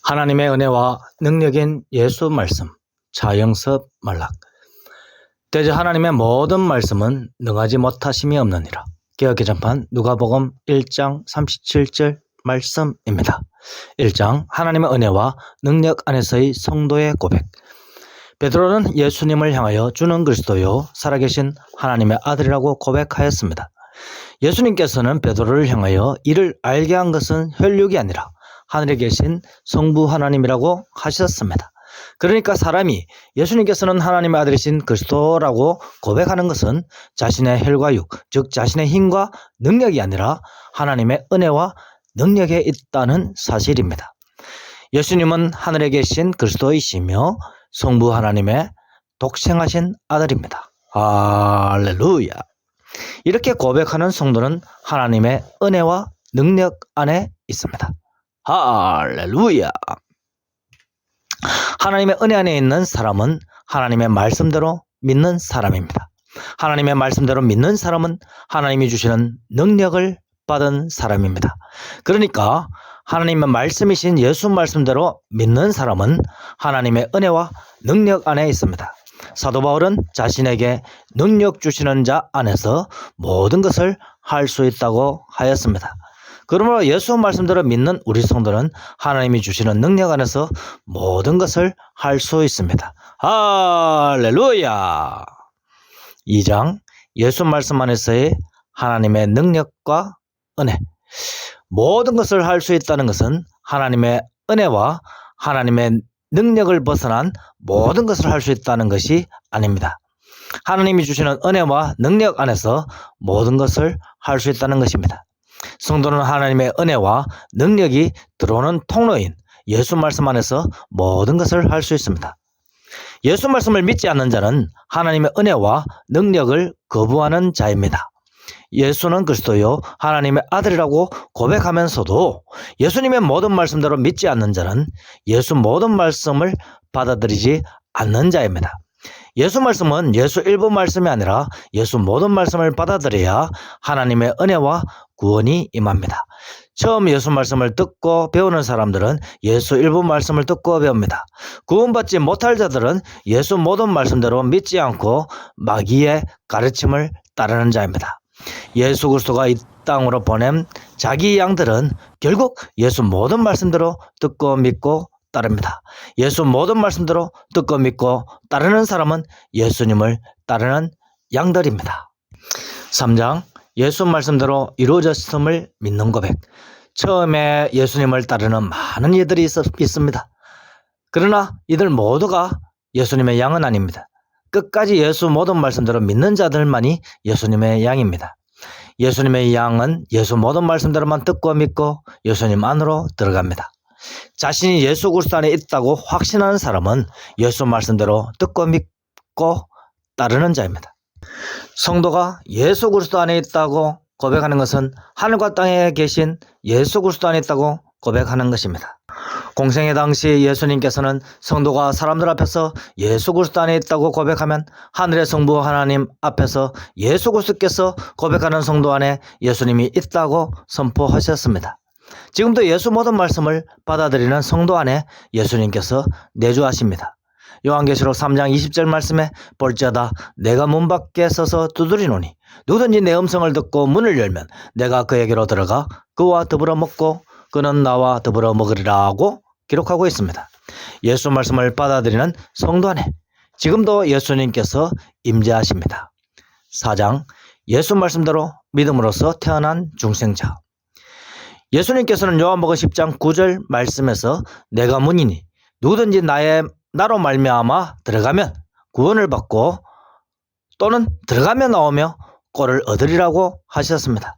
하나님의 은혜와 능력인 예수 말씀, 차영섭 말락. 대저 하나님의 모든 말씀은 능하지 못하심이 없느니라. 개역개정판 누가복음 1장 37절 말씀입니다. 1장 하나님의 은혜와 능력 안에서의 성도의 고백. 베드로는 예수님을 향하여 주는 그리스도요 살아계신 하나님의 아들이라고 고백하였습니다. 예수님께서는 베드로를 향하여 이를 알게 한 것은 혈육이 아니라 하늘에 계신 성부 하나님이라고 하셨습니다. 그러니까 사람이 예수님께서는 하나님의 아들이신 그리스도라고 고백하는 것은 자신의 혈과 육, 즉 자신의 힘과 능력이 아니라 하나님의 은혜와 능력에 있다는 사실입니다. 예수님은 하늘에 계신 그리스도이시며 성부 하나님의 독생하신 아들입니다. 할렐루야. 이렇게 고백하는 성도는 하나님의 은혜와 능력 안에 있습니다. 할렐루야. 하나님의 은혜 안에 있는 사람은 하나님의 말씀대로 믿는 사람입니다. 하나님의 말씀대로 믿는 사람은 하나님이 주시는 능력을 받은 사람입니다. 그러니까 하나님의 말씀이신 예수 말씀대로 믿는 사람은 하나님의 은혜와 능력 안에 있습니다. 사도 바울은 자신에게 능력 주시는 자 안에서 모든 것을 할 수 있다고 하였습니다. 그러므로 예수 말씀대로 믿는 우리 성도는 하나님이 주시는 능력 안에서 모든 것을 할 수 있습니다. 할렐루야. 2장 예수 말씀 안에서의 하나님의 능력과 은혜. 모든 것을 할 수 있다는 것은 하나님의 은혜와 하나님의 능력을 벗어난 모든 것을 할 수 있다는 것이 아닙니다. 하나님이 주시는 은혜와 능력 안에서 모든 것을 할 수 있다는 것입니다. 성도는 하나님의 은혜와 능력이 들어오는 통로인 예수 말씀 안에서 모든 것을 할 수 있습니다. 예수 말씀을 믿지 않는 자는 하나님의 은혜와 능력을 거부하는 자입니다. 예수는 그리스도요 하나님의 아들이라고 고백하면서도 예수님의 모든 말씀대로 믿지 않는 자는 예수 모든 말씀을 받아들이지 않는 자입니다. 예수 말씀은 예수 일부 말씀이 아니라 예수 모든 말씀을 받아들여야 하나님의 은혜와 구원이 임합니다. 처음 예수 말씀을 듣고 배우는 사람들은 예수 일부 말씀을 듣고 배웁니다. 구원받지 못할 자들은 예수 모든 말씀대로 믿지 않고 마귀의 가르침을 따르는 자입니다. 예수 그리스도가 이 땅으로 보낸 자기 양들은 결국 예수 모든 말씀대로 듣고 믿고 따릅니다. 예수 모든 말씀대로 듣고 믿고 따르는 사람은 예수님을 따르는 양들입니다. 3장 예수 말씀대로 이루어졌음을 믿는 고백. 처음에 예수님을 따르는 많은 이들이 있습니다. 그러나 이들 모두가 예수님의 양은 아닙니다. 끝까지 예수 모든 말씀대로 믿는 자들만이 예수님의 양입니다. 예수님의 양은 예수 모든 말씀대로만 듣고 믿고 예수님 안으로 들어갑니다. 자신이 예수 그리스도 안에 있다고 확신하는 사람은 예수 말씀대로 듣고 믿고 따르는 자입니다. 성도가 예수 그리스도 안에 있다고 고백하는 것은 하늘과 땅에 계신 예수 그리스도 안에 있다고 고백하는 것입니다. 공생애 당시 예수님께서는 성도가 사람들 앞에서 예수 그리스도 안에 있다고 고백하면 하늘의 성부 하나님 앞에서 예수 그리스도께서 고백하는 성도 안에 예수님이 있다고 선포하셨습니다. 지금도 예수 모든 말씀을 받아들이는 성도 안에 예수님께서 내주하십니다. 요한계시록 3장 20절 말씀에 볼지어다 내가 문 밖에 서서 두드리노니 누구든지 내 음성을 듣고 문을 열면 내가 그에게로 들어가 그와 더불어 먹고 그는 나와 더불어 먹으리라고 기록하고 있습니다. 예수 말씀을 받아들이는 성도 안에 지금도 예수님께서 임재하십니다. 4장 예수 말씀대로 믿음으로써 태어난 중생자. 예수님께서는 요한복음 10장 9절 말씀에서 내가 문이니 누구든지 나로 말미암아 들어가면 구원을 받고 또는 들어가며 나오며 꼴을 얻으리라고 하셨습니다.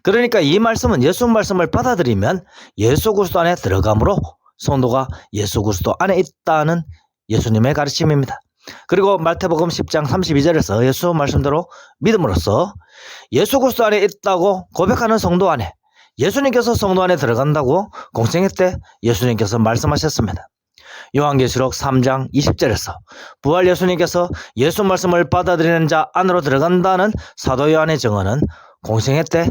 그러니까 이 말씀은 예수 말씀을 받아들이면 예수 그리스도 안에 들어감으로 성도가 예수 그리스도 안에 있다는 예수님의 가르침입니다. 그리고 마태복음 10장 32절에서 예수 말씀대로 믿음으로써 예수 그리스도 안에 있다고 고백하는 성도 안에 예수님께서 성도 안에 들어간다고 공생애 때 예수님께서 말씀하셨습니다. 요한계시록 3장 20절에서 부활 예수님께서 예수 말씀을 받아들이는 자 안으로 들어간다는 사도 요한의 증언은 공생애 때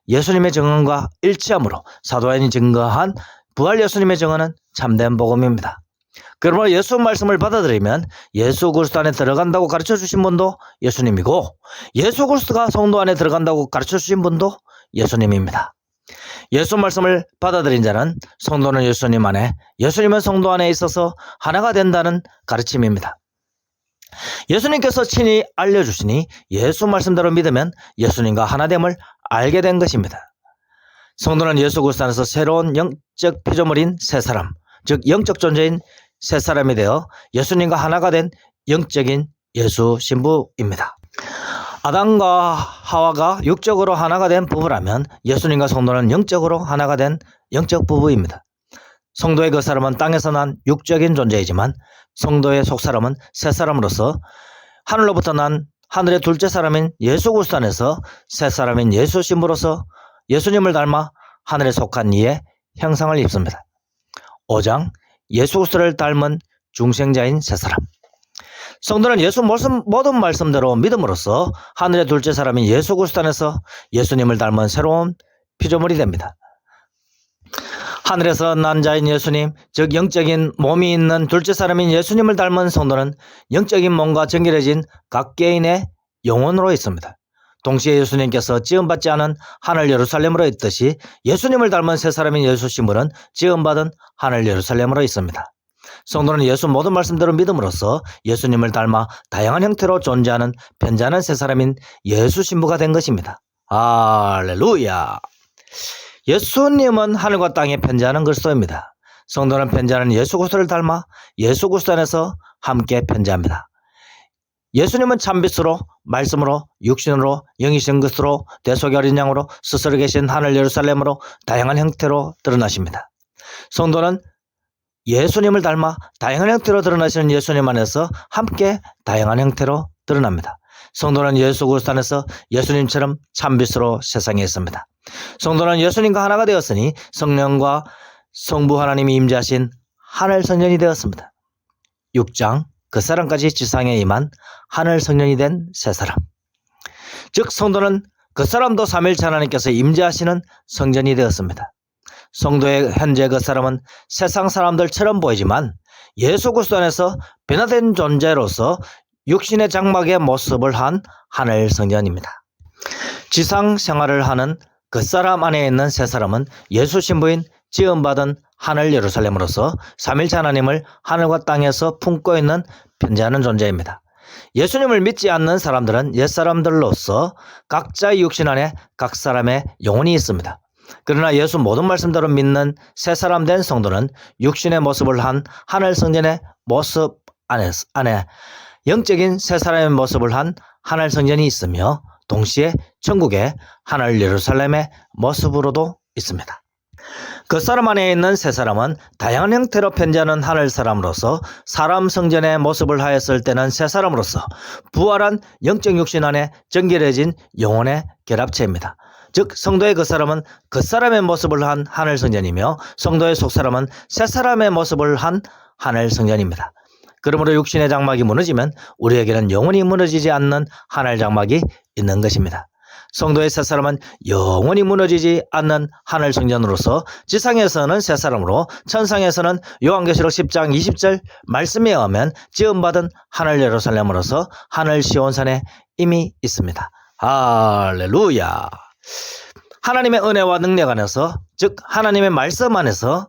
예수님의 증언과 일치하므로 사도 요한이 증거한 부활 예수님의 증언은 참된 복음입니다. 그러므로 예수 말씀을 받아들이면 예수 그리스도 안에 들어간다고 가르쳐 주신 분도 예수님이고 예수 그리스도가 성도 안에 들어간다고 가르쳐 주신 분도 예수님입니다. 예수 말씀을 받아들인 자는 성도는 예수님 안에, 예수님은 성도 안에 있어서 하나가 된다는 가르침입니다. 예수님께서 친히 알려주시니 예수 말씀대로 믿으면 예수님과 하나됨을 알게 된 것입니다. 성도는 예수 그리스도 안에서 새로운 영적 피조물인 새 사람, 즉 영적 존재인 새 사람이 되어 예수님과 하나가 된 영적인 예수 신부입니다. 아담과 하와가 육적으로 하나가 된 부부라면 예수님과 성도는 영적으로 하나가 된 영적 부부입니다. 성도의 그 사람은 땅에서 난 육적인 존재이지만 성도의 속사람은 새 사람으로서 하늘로부터 난 하늘의 둘째 사람인 예수 그리스도 안에서 새 사람인 예수 신부로서 예수님을 닮아 하늘에 속한 이의 형상을 입습니다. 5장 예수 그리스도를 닮은 중생자인 새 사람. 성도는 예수 모든 말씀대로 믿음으로써 하늘의 둘째 사람인 예수 그리스도 안에서 예수님을 닮은 새로운 피조물이 됩니다. 하늘에서 난 자인 예수님, 즉 영적인 몸이 있는 둘째 사람인 예수님을 닮은 성도는 영적인 몸과 정결해진 각 개인의 영혼으로 있습니다. 동시에 예수님께서 지음받지 않은 하늘 예루살렘으로 있듯이 예수님을 닮은 새 사람인 예수 신부는 지음받은 하늘 예루살렘으로 있습니다. 성도는 예수 모든 말씀대로 믿음으로써 예수님을 닮아 다양한 형태로 존재하는 편지하는 새 사람인 예수 신부가 된 것입니다. 할렐루야! 예수님은 하늘과 땅에 편지하는 그리스도입니다. 성도는 편지하는 예수 그리스도를 닮아 예수 그리스도 안에서 함께 편지합니다. 예수님은 참빛으로, 말씀으로, 육신으로, 영이신 것으로, 대속의 어린 양으로, 스스로 계신 하늘 예루살렘으로 다양한 형태로 드러나십니다. 성도는 예수님을 닮아 다양한 형태로 드러나시는 예수님 안에서 함께 다양한 형태로 드러납니다. 성도는 예수 그리스도 안에서 예수님처럼 참빛으로 세상에 있습니다. 성도는 예수님과 하나가 되었으니 성령과 성부 하나님이 임재하신 하늘 성전이 되었습니다. 6장 그 사람까지 지상에 임한 하늘 성전이 된 새 사람. 즉 성도는 그 사람도 삼위일체 하나님께서 임재하시는 성전이 되었습니다. 성도의 현재 그 사람은 세상 사람들처럼 보이지만 예수 그리스도 안에서 변화된 존재로서 육신의 장막의 모습을 한 하늘 성전입니다. 지상 생활을 하는 그 사람 안에 있는 새 사람은 예수 신부인 지음받은 하늘 예루살렘으로서 삼위일체 하나님을 하늘과 땅에서 품고 있는 편지하는 존재입니다. 예수님을 믿지 않는 사람들은 옛사람들로서 각자의 육신 안에 각 사람의 영혼이 있습니다. 그러나 예수 모든 말씀대로 믿는 새 사람 된 성도는 육신의 모습을 한 하늘 성전의 모습 안에 영적인 새 사람의 모습을 한 하늘 성전이 있으며 동시에 천국의 하늘 예루살렘의 모습으로도 있습니다. 그 사람 안에 있는 새 사람은 다양한 형태로 편지하는 하늘 사람으로서 사람 성전의 모습을 하였을 때는 새 사람으로서 부활한 영적 육신 안에 정결해진 영혼의 결합체입니다. 즉 성도의 그 사람은 그 사람의 모습을 한 하늘 성전이며 성도의 속 사람은 새 사람의 모습을 한 하늘 성전입니다. 그러므로 육신의 장막이 무너지면 우리에게는 영원히 무너지지 않는 하늘 장막이 있는 것입니다. 성도의 새 사람은 영원히 무너지지 않는 하늘 성전으로서 지상에서는 새 사람으로 천상에서는 요한계시록 10장 20절 말씀에 의하면 지음받은 하늘 예루살렘으로서 하늘 시온산에 이미 있습니다. 할렐루야! 하나님의 은혜와 능력 안에서, 즉 하나님의 말씀 안에서,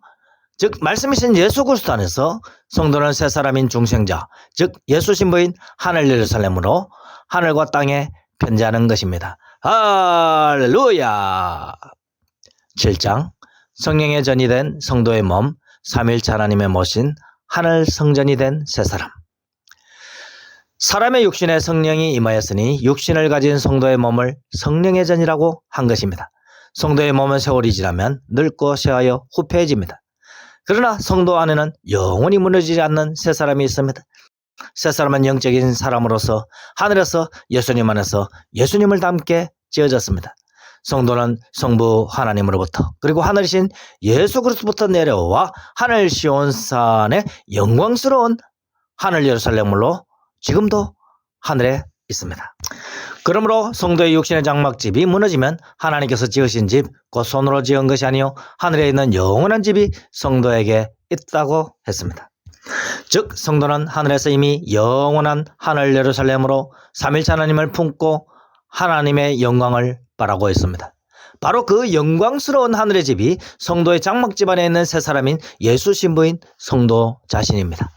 즉 말씀이신 예수 그리스도 안에서 성도는 새 사람인 중생자, 즉 예수 신부인 하늘 예루살렘으로 하늘과 땅에 편지하는 것입니다. 할렐루야! 7장 성령의 전이 된 성도의 몸, 삼위일체 하나님의 모신 하늘 성전이 된 새 사람. 사람의 육신에 성령이 임하였으니 육신을 가진 성도의 몸을 성령의 전이라고 한 것입니다. 성도의 몸은 세월이 지나면 늙고 쇠하여 후패해집니다. 그러나 성도 안에는 영원히 무너지지 않는 새 사람이 있습니다. 새 사람은 영적인 사람으로서 하늘에서 예수님 안에서 예수님을 닮게 지어졌습니다. 성도는 성부 하나님으로부터 그리고 하늘이신 예수 그리스도부터 내려와 하늘 시온산의 영광스러운 하늘 예루살렘으로 지금도 하늘에 있습니다. 그러므로 성도의 육신의 장막집이 무너지면 하나님께서 지으신 집, 곧 손으로 지은 것이 아니요 하늘에 있는 영원한 집이 성도에게 있다고 했습니다. 즉 성도는 하늘에서 이미 영원한 하늘 예루살렘으로 삼일체 하나님을 품고 하나님의 영광을 바라고 있습니다. 바로 그 영광스러운 하늘의 집이 성도의 장막집 안에 있는 새 사람인 예수 신부인 성도 자신입니다.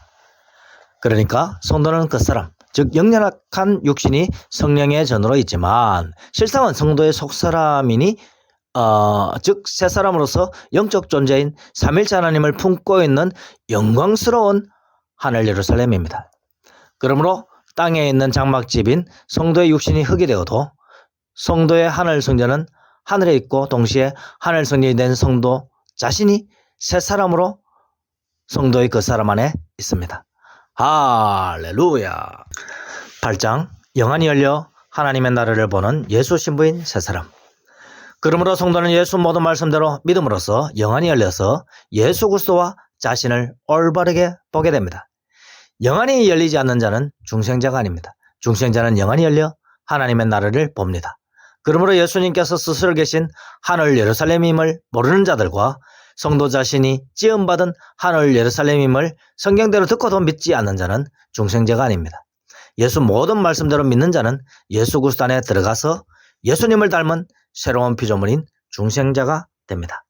그러니까 성도는 그 사람, 즉 영연한 육신이 성령의 전으로 있지만 실상은 성도의 속사람이니 즉 새 사람으로서 영적 존재인 삼일체 하나님을 품고 있는 영광스러운 하늘 예루살렘입니다. 그러므로 땅에 있는 장막집인 성도의 육신이 흙이 되어도 성도의 하늘 성전은 하늘에 있고 동시에 하늘 성전이 된 성도 자신이 새 사람으로 성도의 그 사람 안에 있습니다. 할렐루야. 8장 영안이 열려 하나님의 나라를 보는 예수 신부인 새 사람. 그러므로 성도는 예수 모든 말씀대로 믿음으로써 영안이 열려서 예수 그리스도와 자신을 올바르게 보게 됩니다. 영안이 열리지 않는 자는 중생자가 아닙니다. 중생자는 영안이 열려 하나님의 나라를 봅니다. 그러므로 예수님께서 스스로 계신 하늘 예루살렘임을 모르는 자들과 성도 자신이 지음받은 하늘 예루살렘임을 성경대로 듣고도 믿지 않는 자는 중생자가 아닙니다. 예수 모든 말씀대로 믿는 자는 예수 그리스도 안에 들어가서 예수님을 닮은 새로운 피조물인 중생자가 됩니다.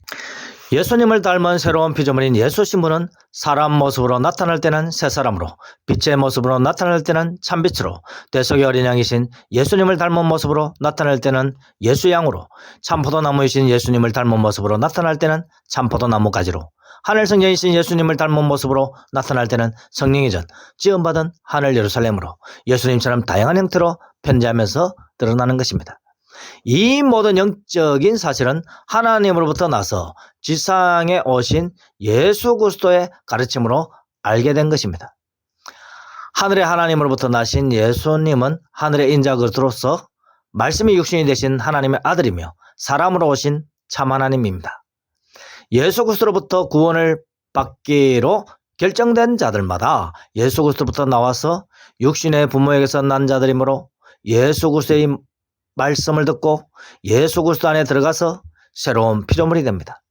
예수님을 닮은 새로운 피조물인 예수 신부는 사람 모습으로 나타날 때는 새 사람으로, 빛의 모습으로 나타날 때는 참빛으로, 대속의 어린 양이신 예수님을 닮은 모습으로 나타날 때는 예수 양으로, 참포도나무이신 예수님을 닮은 모습으로 나타날 때는 참포도나무 가지로, 하늘 성전이신 예수님을 닮은 모습으로 나타날 때는 성령의 전, 지음받은 하늘 예루살렘으로 예수님처럼 다양한 형태로 편재하면서 드러나는 것입니다. 이 모든 영적인 사실은 하나님으로부터 나서 지상에 오신 예수 그리스도의 가르침으로 알게 된 것입니다. 하늘의 하나님으로부터 나신 예수님은 하늘의 인자 그리스도로서 말씀이 육신이 되신 하나님의 아들이며 사람으로 오신 참 하나님입니다. 예수 그리스도로부터 구원을 받기로 결정된 자들마다 예수 그리스도로부터 나와서 육신의 부모에게서 난 자들이므로 예수 그리스도의 말씀을 듣고 예수 그리스도 안에 들어가서 새로운 피조물이 됩니다.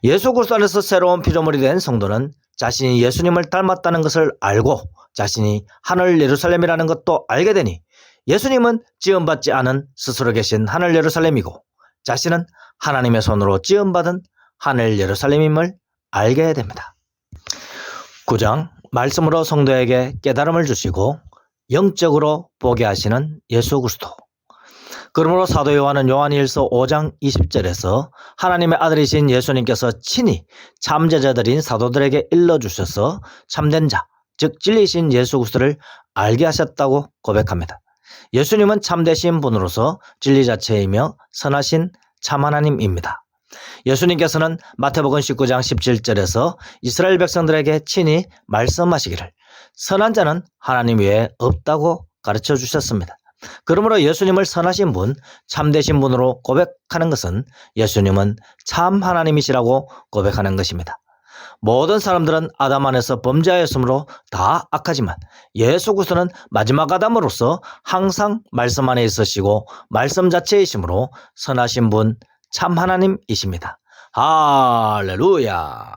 예수 그리스도 안에서 새로운 피조물이 된 성도는 자신이 예수님을 닮았다는 것을 알고 자신이 하늘 예루살렘이라는 것도 알게 되니 예수님은 지음받지 않은 스스로 계신 하늘 예루살렘이고 자신은 하나님의 손으로 지음받은 하늘 예루살렘임을 알게 됩니다. 9장 말씀으로 성도에게 깨달음을 주시고 영적으로 보게 하시는 예수 그리스도. 그러므로 사도 요한은 요한일서 5장 20절에서 하나님의 아들이신 예수님께서 친히 참제자들인 사도들에게 일러주셔서 참된 자, 즉 진리이신 예수 그리스도를 알게 하셨다고 고백합니다. 예수님은 참되신 분으로서 진리 자체이며 선하신 참 하나님입니다. 예수님께서는 마태복음 19장 17절에서 이스라엘 백성들에게 친히 말씀하시기를 선한 자는 하나님 외에 없다고 가르쳐 주셨습니다. 그러므로 예수님을 선하신 분, 참되신 분으로 고백하는 것은 예수님은 참 하나님이시라고 고백하는 것입니다. 모든 사람들은 아담 안에서 범죄하였으므로 다 악하지만 예수 그리스도는 마지막 아담으로서 항상 말씀 안에 있으시고 말씀 자체이시므로 선하신 분, 참 하나님이십니다. 할렐루야.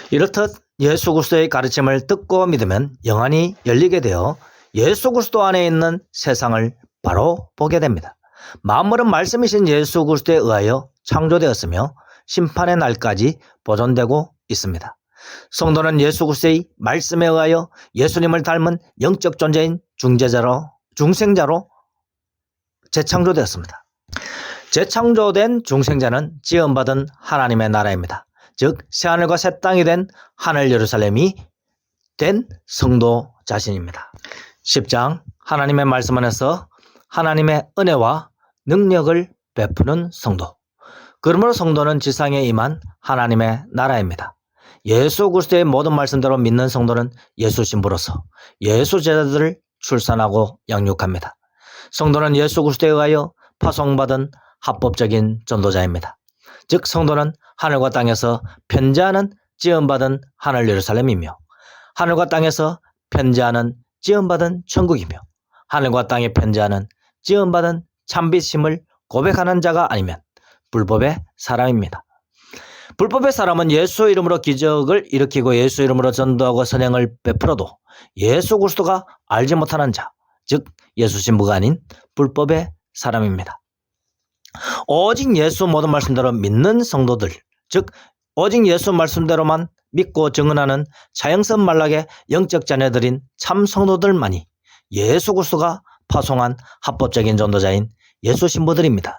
이렇듯 예수 그리스도의 가르침을 듣고 믿으면 영안이 열리게 되어 예수 그리스도 안에 있는 세상을 바로 보게 됩니다. 만물은 말씀이신 예수 그리스도에 의하여 창조되었으며 심판의 날까지 보존되고 있습니다. 성도는 예수 그리스도의 말씀에 의하여 예수님을 닮은 영적 존재인 중생자로 재창조되었습니다. 재창조된 중생자는 지음받은 하나님의 나라입니다. 즉 새하늘과 새 땅이 된 하늘 예루살렘이 된 성도 자신입니다. 10장 하나님의 말씀 안에서 하나님의 은혜와 능력을 베푸는 성도. 그러므로 성도는 지상에 임한 하나님의 나라입니다. 예수 그리스도의 모든 말씀대로 믿는 성도는 예수 신부로서 예수 제자들을 출산하고 양육합니다. 성도는 예수 그리스도에 의하여 파송받은 합법적인 전도자입니다. 즉 성도는 하늘과 땅에서 편재하는 지음받은 하늘 예루살렘이며 하늘과 땅에서 편재하는 지음받은 천국이며 하늘과 땅에 편재하는 지음받은 참빛임을 고백하는 자가 아니면 불법의 사람입니다. 불법의 사람은 예수 이름으로 기적을 일으키고 예수 이름으로 전도하고 선행을 베풀어도 예수 그리스도가 알지 못하는 자, 즉 예수 신부가 아닌 불법의 사람입니다. 오직 예수 모든 말씀대로 믿는 성도들, 즉 오직 예수 말씀대로만 믿고 증언하는 자영선 말락의 영적 자녀들인 참 성도들만이 예수 그리스도가 파송한 합법적인 전도자인 예수 신부들입니다.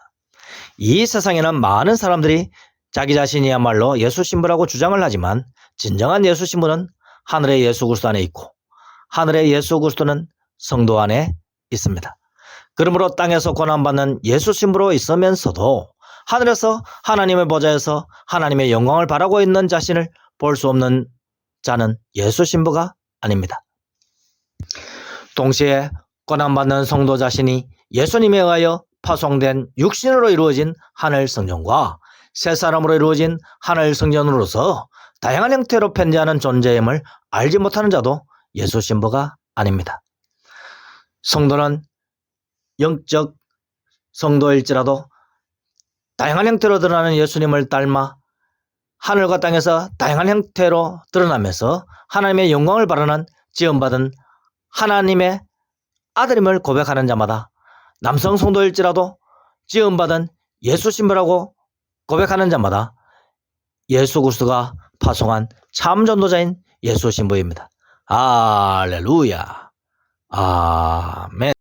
이 세상에는 많은 사람들이 자기 자신이야말로 예수 신부라고 주장을 하지만 진정한 예수 신부는 하늘의 예수 그리스도 안에 있고 하늘의 예수 그리스도는 성도 안에 있습니다. 그러므로 땅에서 고난받는 예수 신부로 있으면서도 하늘에서 하나님의 보좌에서 하나님의 영광을 바라고 있는 자신을 볼 수 없는 자는 예수 신부가 아닙니다. 동시에 고난받는 성도 자신이 예수님에 의하여 파송된 육신으로 이루어진 하늘 성전과 새 사람으로 이루어진 하늘 성전으로서 다양한 형태로 편재하는 존재임을 알지 못하는 자도 예수 신부가 아닙니다. 성도는 영적 성도일지라도 다양한 형태로 드러나는 예수님을 닮아 하늘과 땅에서 다양한 형태로 드러나면서 하나님의 영광을 바라는 지음받은 하나님의 아들임을 고백하는 자마다 남성 성도일지라도 지음받은 예수 신부라고 고백하는 자마다 예수 그리스도가 파송한 참 전도자인 예수 신부입니다. 할렐루야. 아멘.